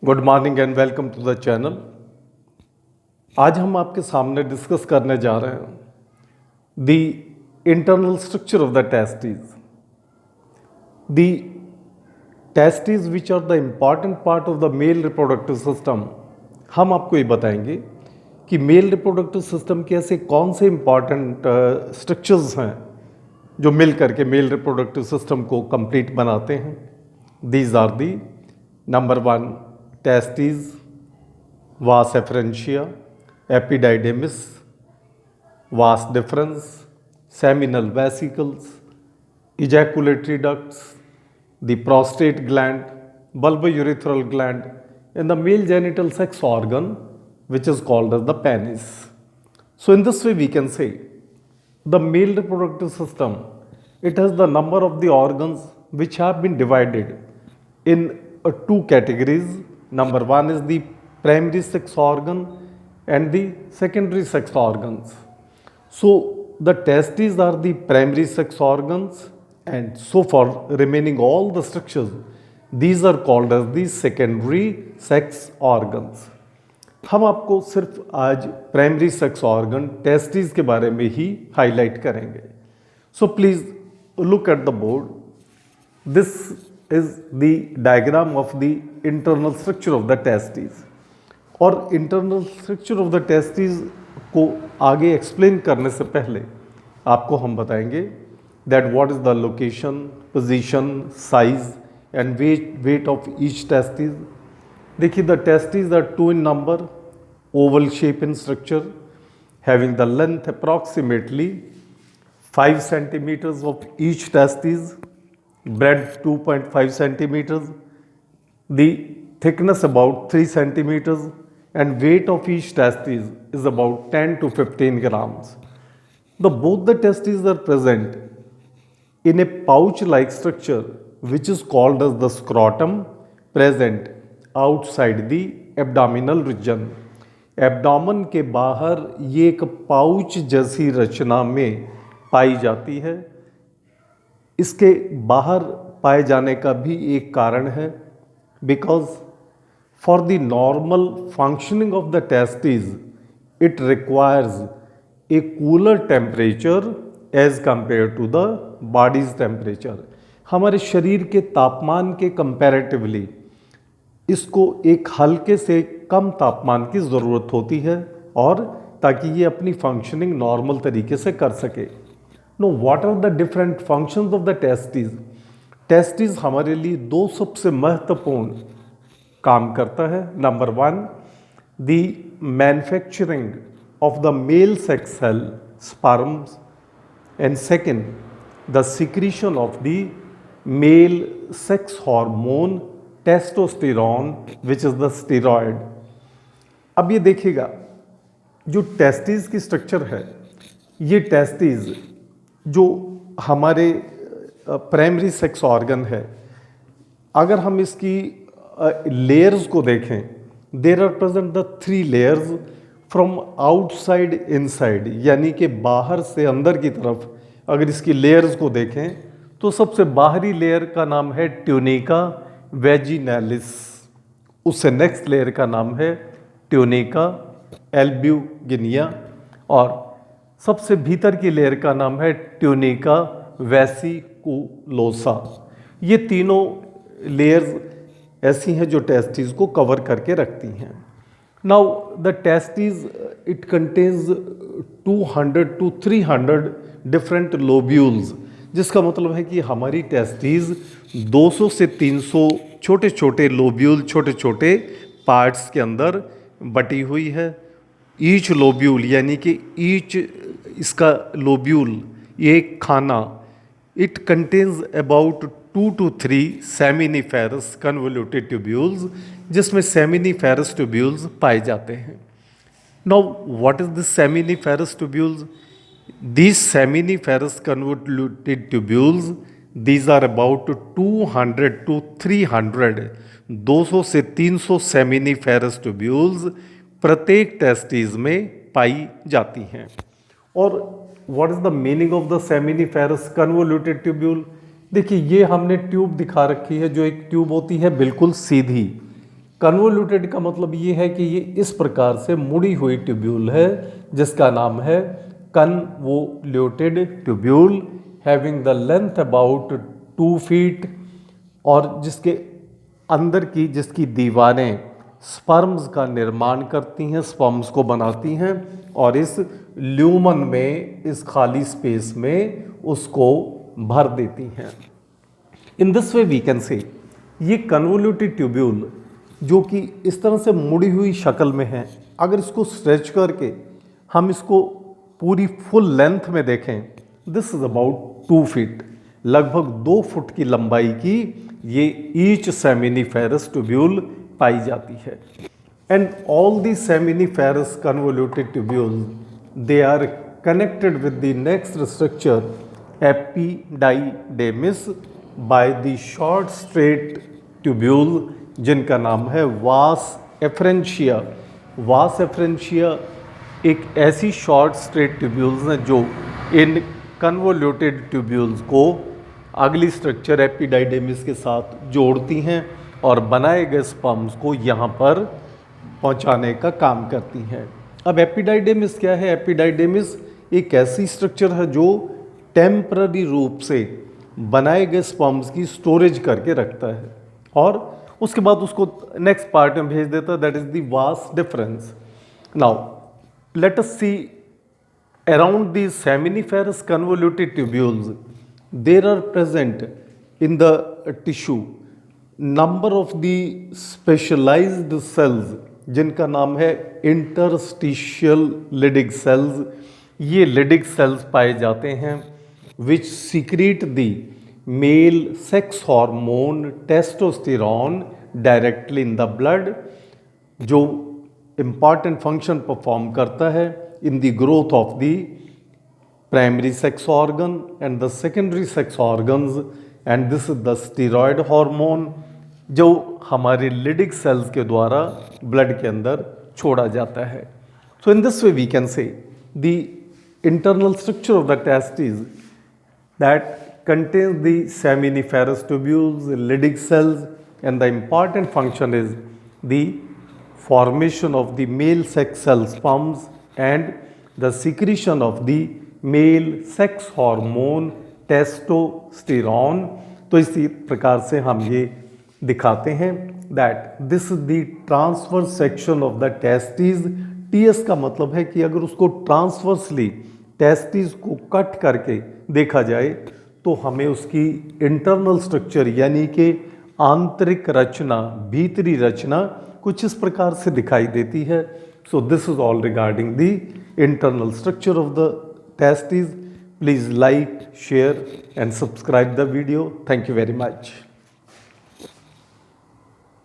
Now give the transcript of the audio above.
Good morning and welcome to the channel. आज हम आपके सामने डिस्कस करने जा रहे हैं the internal structure of the testis. The testis which are the important part of the male reproductive system. हम आपको ये बताएंगे कि मेल रिप्रोडक्टिव सिस्टम के ऐसे कौन से इम्पॉर्टेंट स्ट्रक्चर्स हैं जो मिल करके मेल रिप्रोडक्टिव सिस्टम को कंप्लीट बनाते हैं। These are the number 1 testes, vas efferentia, epididymis, vas deferens, seminal vesicles, ejaculatory ducts, the prostate gland, bulbourethral gland, and the male genital sex organ which is called as the penis. So in this way we can say the male reproductive system, it has the number of the organs which have been divided in two categories. Number 1 is the primary sex organ and the secondary sex organs. So the testes are the primary sex organs, and so for remaining all the structures, these are called as the secondary sex organs. हम आपको सिर्फ आज primary sex organ testis के बारे में ही highlight करेंगे। So please look at the board. This is the diagram of the internal structure of the testes। और internal structure of the testes को आगे एक्सप्लेन करने से पहले आपको हम बताएंगे that what is the location, position, size and weight of each testis। देखिए the testes are 2 in number, oval shape in structure, having the length approximately 5 centimeters of each testis, breadth 2.5 centimeters, the thickness about 3 centimeters, and weight of each testis is about 10 to 15 grams. Both the testes are present in a pouch-like structure which is called as the scrotum, present outside the abdominal region। Abdomen के बाहर ये एक pouch जैसी रचना में पाई जाती है। इसके बाहर पाए जाने का भी एक कारण है, because for the normal functioning of the testis it requires a cooler temperature as compare to the body's temperature. हमारे शरीर के तापमान के कंपैरेटिवली इसको एक हल्के से कम तापमान की ज़रूरत होती है, और ताकि ये अपनी फंक्शनिंग नॉर्मल तरीके से कर सके। Know what are the different functions of the testis. Testis हमारे लिए दो सबसे महत्वपूर्ण काम करता है। Number 1 the manufacturing of the male sex cell sperms, and second the secretion of the male sex hormone testosterone which is the steroid. अब ये देखिएगा जो टेस्टिस की स्ट्रक्चर है, ये टेस्टिस जो हमारे प्राइमरी सेक्स ऑर्गन है, अगर हम इसकी लेयर्स को देखें, there are present the 3 layers from outside inside, यानी कि बाहर से अंदर की तरफ अगर इसकी लेयर्स को देखें तो सबसे बाहरी लेयर का नाम है ट्यूनिका वेजिनैलिस, उससे नेक्स्ट लेयर का नाम है ट्यूनिका एल्ब्यूगिनिया, और सबसे भीतर की लेयर का नाम है ट्यूनिका वेसिकुलोसा। ये तीनों लेयर्स ऐसी हैं जो टेस्टिस को कवर करके रखती हैं। Now the testis it contains 200 to 300 different lobules, जिसका मतलब है कि हमारी टेस्टिस 200 से 300 छोटे छोटे लोब्यूल, छोटे छोटे पार्ट्स के अंदर बटी हुई है। ईच लोब्यूल यानी कि ईच इसका लोब्यूल, ये एक खाना, it contains about 2 to 3 seminiferous convoluted tubules, जिसमें सेमिनिफेरस ट्यूब्यूल्स पाए जाते हैं। Now what is this seminiferous tubules? These seminiferous convoluted tubules, these are about 200 to 300, 200 से 300 सेमिनिफेरस ट्यूब्यूल्स प्रत्येक टेस्टिस में पाई जाती हैं। और what is the meaning of the seminiferous convoluted tubule? देखिए ये हमने ट्यूब दिखा रखी है, जो एक ट्यूब होती है बिल्कुल सीधी, कन्वोल्यूटेड का मतलब ये है कि ये इस प्रकार से मुड़ी हुई ट्यूब्यूल है जिसका नाम है convoluted tubule, having the length about 2 feet, और जिसके अंदर की जिसकी दीवारें स्पर्म्स का निर्माण करती हैं, स्पर्म्स को बनाती हैं और इस ल्यूमन में, इस खाली स्पेस में उसको भर देती हैं। In this way we can say ये कन्वोल्यूटेड ट्यूब्यूल जो कि इस तरह से मुड़ी हुई शक्ल में है, अगर इसको स्ट्रेच करके हम इसको पूरी फुल लेंथ में देखें, दिस इज अबाउट 2 फीट, लगभग 2 फुट की लंबाई की ये ईच सेमिनिफेरस ट्यूब्यूल पाई जाती है। And all the seminiferous convoluted tubules they are connected with the next structure epididymis by the short straight tubule जिनका नाम है वास एफरेंशिया। वास एफरेंशिया एक ऐसी शॉर्ट स्ट्रेट ट्यूब्यूल्स हैं जो इन कन्वोल्यूटेड ट्यूब्यूल्स को अगली स्ट्रक्चर एपिडाइडेमिस के साथ जोड़ती हैं और बनाए गए स्पर्म्स को यहाँ पर पहुँचाने का काम करती हैं। अब एपिडाइडेमिस क्या है? एपिडाइडेमिस एक ऐसी स्ट्रक्चर है जो टेम्पररी रूप से बनाए गए स्पर्म्स की स्टोरेज करके रखता है और उसके बाद उसको नेक्स्ट पार्ट में भेज देता है, that is the was difference. Now let us see around these seminiferous convoluted tubules there are present in the tissue number of the specialized cells जिनका नाम है interstitial Leydig cells। ये Leydig cells पाए जाते हैं which secrete the male sex hormone testosterone directly in the blood, जो important function perform करता है in the growth of the primary sex organ and the secondary sex organs, and this is the steroid hormone जो हमारे Leydig cells के द्वारा blood के अंदर छोड़ा जाता है। So in this way we can say the internal structure of the testes that contains the seminiferous tubules, Leydig cells, and the important function is the formation of the male sex cell sperms and the secretion of the male sex hormone testosterone। तो इसी प्रकार से हम ये दिखाते हैं that this is the transverse section of the testes। TS का मतलब है कि अगर उसको ट्रांसवर्सली टेस्टिस को कट करके देखा जाए तो हमें उसकी इंटरनल स्ट्रक्चर यानी कि आंतरिक रचना, भीतरी रचना कुछ इस प्रकार से दिखाई देती है। So this is all regarding the internal structure of the testes. Please like, share and subscribe the video. Thank you very much.